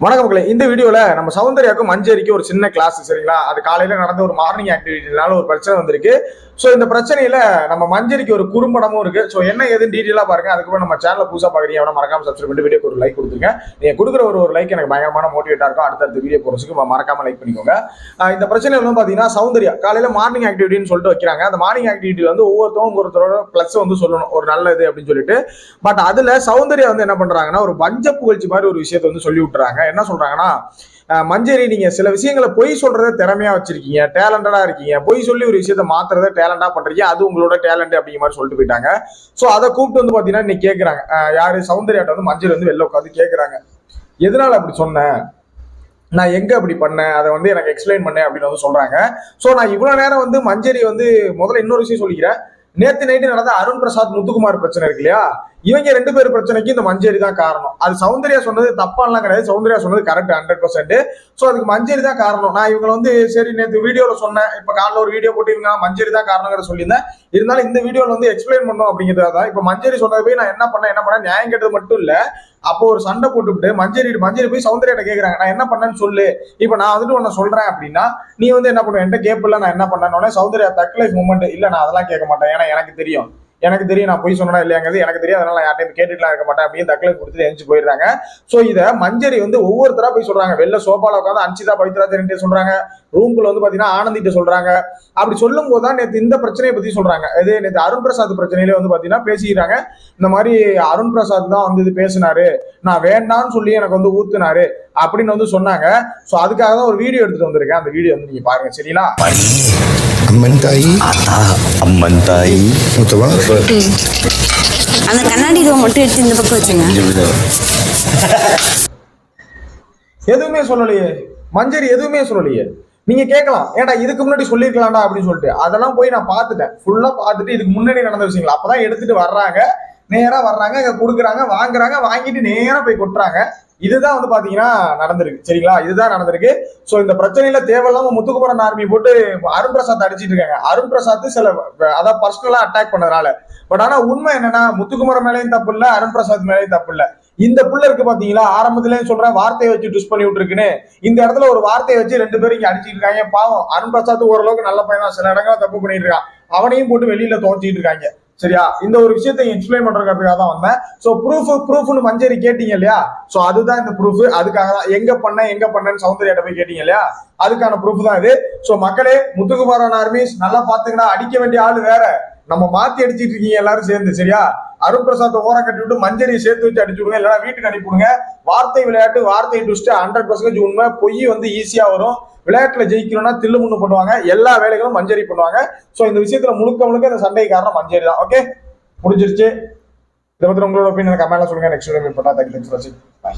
வணக்கம் மக்களே. இந்த வீடியோல நம்ம சௌந்தர்யாக்கும் மஞ்சரிக்கு ஒரு சின்ன கிளாஸ் சரிங்களா. அது காலையில நடந்த ஒரு மார்னிங் ஆக்டிவிட்டினால ஒரு பிரச்சனை வந்திருக்கு. ஸோ இந்த பிரச்சனையில நம்ம மஞ்சரிக்கு ஒரு குறும்படமும் இருக்கு. ஸோ என்ன ஏதுன்னு டீட்டெயிலா பாருங்க. அதுக்கப்புறம் நம்ம சேனலை புதுசாக பாக்குறீங்க அவனை மறக்காம சப்ஸ்கிரைப் பண்ணிட்டு வீடியோக்கு ஒரு லைக் கொடுத்துருங்க. நீங்க கொடுக்குற ஒரு லைக் எனக்கு பயங்கரமான மோட்டிவேட்டா இருக்கும். அடுத்தடுத்த வீடியோ போறதுக்கு மறக்காம லைக் பண்ணிக்கோங்க. இந்த பிரச்சனை வந்து பாத்தீங்கன்னா சௌந்தர்யா காலையில மார்னிங் ஆக்டிவிட்டின்னு சொல்லிட்டு வைக்கிறாங்க. அந்த மார்னிங் ஆக்டிவிட்டி வந்து ஒவ்வொருத்தரோட பிளஸ் வந்து சொல்லணும் ஒரு நல்லது அப்படின்னு சொல்லிட்டு. பட் அதுல சௌந்தர்யா வந்து என்ன பண்றாங்கன்னா ஒரு பஞ்ச புகழ்ச்சி மாதிரி ஒரு விஷயத்தை வந்து சொல்லி விட்டுறாங்க. என்ன சொல்றாங்கன்னா, மஞ்சரி நீங்க சில விஷயங்களை பொய் சொல்றத திறமையா வச்சிருக்கீங்க, டேலண்டடா இருக்கீங்க, பொய் சொல்லி ஒரு விஷயத்த மாத்துறத டேலண்டா பண்றீங்க, அது உங்களோட டேலண்ட் அப்படிங்கிற மாதிரி சொல்லிட்டு போயிட்டாங்க. சோ அதை கூப்பிட்டு வந்து பாத்தீங்கன்னா இன்னைக்கு கேட்கறாங்க. யாரு சௌந்தர்யாட்ட வந்து மஞ்சரி வந்து வெளில உட்காந்து கேட்கறாங்க, எதனால அப்படி சொன்னேன், நான் எங்க அப்படி பண்ணேன், அதை வந்து எனக்கு எக்ஸ்பிளைன் பண்ணேன் அப்படின்னு வந்து சொல்றாங்க. சோ நான் இவ்வளவு நேரம் வந்து மஞ்சரி வந்து முதல்ல இன்னொரு விஷயம் சொல்லிக்கிறேன். நேத்து நைட்டு நடந்த அருண் பிரசாத் முத்துக்குமார் பிரச்சனை இருக்கு இல்லையா, இவங்க ரெண்டு பேர் பிரச்சனைக்கு இந்த மஞ்சரி தான் காரணம். அது சௌந்தர்யா சொன்னது தப்பாலாம் கிடையாது, சௌந்தர்யா சொன்னது கரெக்ட் 100%. ஸோ அதுக்கு மஞ்சரி தான் காரணம். நான் இவங்க வந்து சரி நேற்று வீடியோல சொன்னேன், இப்ப காலைல ஒரு வீடியோ போட்டு இவங்க மஞ்சரி தான் காரணங்கிறத சொல்லியிருந்தேன். இருந்தாலும் இந்த வீடியோல வந்து எக்ஸ்பிளைன் பண்ணோம் அப்படிங்கிறதா தான். இப்ப மஞ்சரி சொன்னது போய் நான் என்ன பண்ணேன் நியாயம் கேட்டது மட்டும் இல்ல. அப்போ ஒரு சண்டை போட்டுவிட்டு மஞ்சரி போய் சௌந்தர்யாட்ட கேட்கறாங்க, நான் என்ன பண்ணேன்னு சொல்லு, இப்ப நான் வந்துட்டு உன்ன சொல்றேன் அப்படின்னா நீ வந்து என்ன பண்ணுவேன், என்கிட்ட கேட்பல நான் என்ன பண்ணேன்னு. சௌந்தர்யா தக் லைஃப் மூமெண்ட் இல்ல, நான் அதெல்லாம் கேட்க மாட்டேன், ஏன்னா எனக்கு தெரியும் நான் போய் சொன்னா இல்லையாங்கிறது எனக்கு தெரியும், அதனால யார்ட்டையும் கேட்டுலாம் இருக்க மாட்டேன் அப்படின்னு தக்கலை கொடுத்துட்டு எழுந்து போயிடுறாங்க. சோ இதை மஞ்சரி வந்து ஒவ்வொருத்தரா போய் சொல்றாங்க. வெளில சோபால உட்காந்து அன்சிதா பவித்ராஜன் சொல்றாங்க, ரூம்குள்ள வந்து பாத்தீங்கன்னா ஆனந்திட்ட சொல்றாங்க. அப்படி சொல்லும் போதுதான் நேற்று இந்த பிரச்சனையை பத்தி சொல்றாங்க. இது நேற்று அருண் பிரசாத் பிரச்சனையில வந்து பாத்தீங்கன்னா பேசிக்கிறாங்க. இந்த மாதிரி அருண் பிரசாத் தான் வந்து இது பேசினாரு, நான் வேண்டாம்னு சொல்லி எனக்கு வந்து ஊத்துனாரு அப்படின்னு வந்து சொன்னாங்க. சோ அதுக்காக தான் ஒரு வீடியோ எடுத்துட்டு வந்திருக்கேன். அந்த வீடியோ வந்து நீங்க பாருங்க சரிங்களா. அம்மன் தாயி அம்மன் தாயி முத்தவா அந்த கண்ணாடி இதை மட்டும் எடுத்து இந்த பக்கம் வச்சுங்க. எதுவுமே சொல்லலையே மஞ்சரி, எதுவுமே சொல்லலையே. நீங்க கேட்கலாம், ஏன்டா இதுக்கு முன்னாடி சொல்லிருக்கலாம்டா அப்படின்னு சொல்லிட்டு. அதெல்லாம் போய் நான் பார்த்துட்டேன், ஃபுல்லா பார்த்துட்டு இதுக்கு முன்னாடி நடந்த விஷயங்கள் அப்பதான் எடுத்துட்டு வர்றாங்க. நேரா வர்றாங்க, இங்க கொடுக்குறாங்க, வாங்குறாங்க, வாங்கிட்டு நேரா போய் கொட்டுறாங்க. இதுதான் வந்து பாத்தீங்கன்னா நடந்திருக்கு சரிங்களா. இதுதான் நடந்திருக்கு. சோ இந்த பிரச்சனையில தேவையில்லாம முத்துக்குமரன் ஆர்மி போட்டு அருண் பிரசாத் அடிச்சிட்டு இருக்காங்க. அருண் பிரசாத் சில அதாவது பர்சனலா அட்டாக் பண்ணதுனால. பட் ஆனா உண்மை என்னன்னா, முத்துக்குமரன் மேலேயும் தப்பு இல்ல, அருண் பிரசாத் மேலேயும் தப்பு இல்ல. இந்த புள்ள இருக்கு பாத்தீங்களா, ஆரம்பத்திலே சொல்றேன் வார்த்தையை வச்சு ட்விஸ்ட் பண்ணி விட்டுருக்குன்னு. இந்த இடத்துல ஒரு வார்த்தையை வச்சு ரெண்டு பேரும் இங்க அடிச்சிட்டு இருக்காங்க. பாவம் அருண் பிரசாத் ஓரளவுக்கு நல்ல பையன் தான், சில இடங்களை தப்பு பண்ணிட்டு இருக்கான், அவனையும் போட்டு வெளியில துவச்சிட்டு இருக்காங்க சரியா. இந்த ஒரு விஷயத்தை எக்ஸ்பிளைன் பண்றதுக்காக தான் வந்தேன். சோ ப்ரூஃப்னு மஞ்சரி கேட்டீங்க இல்லையா, சோ அதுதான் இந்த ப்ரூஃப். அதுக்காக தான் எங்க பண்ணேன்னு சௌந்தர்யாட்ட போய் கேட்டீங்க இல்லையா, அதுக்கான ப்ரூஃப் தான் இது. சோ மக்களே, முத்துக்குமாரன் ஆர்மிஸ் நல்லா பாத்துங்கன்னா, அடிக்க வேண்டிய ஆளு வேற, நம்ம மாத்தி அடிச்சிட்டு இருக்கீங்க எல்லாரும் சேர்ந்து சரியா. அருண் பிரசாத் ஓரம் கட்டி விட்டு மஞ்சரியை சேர்த்து வச்சு அடிச்சு விடுங்க, இல்லைன்னா வீட்டுக்கு அனுப்பிவிடுங்க. வார்த்தை விளையாட்டு, வார்த்தை ட்விஸ்ட் 100% உண்மை. பொய் வந்து ஈஸியா வரும். விளையாட்டுல ஜெயிக்கணும்னா தில்லு முன்னு பண்ணுவாங்க, எல்லா வேலைகளும் மஞ்சரி பண்ணுவாங்க. சோ இந்த விஷயத்துல முழுக்க இந்த சண்டை காரணம் மஞ்சரி தான். ஓகே, முடிஞ்சிருச்சு. இதை பத்தி உங்களோட ஒப்பீனியன் கமெண்ட்ல சொல்லுங்க. நெக்ஸ்ட் வீடியோ மீட் பண்ணலாம். தேங்க்ஸ் ஃபார் வாட்சிங். பை.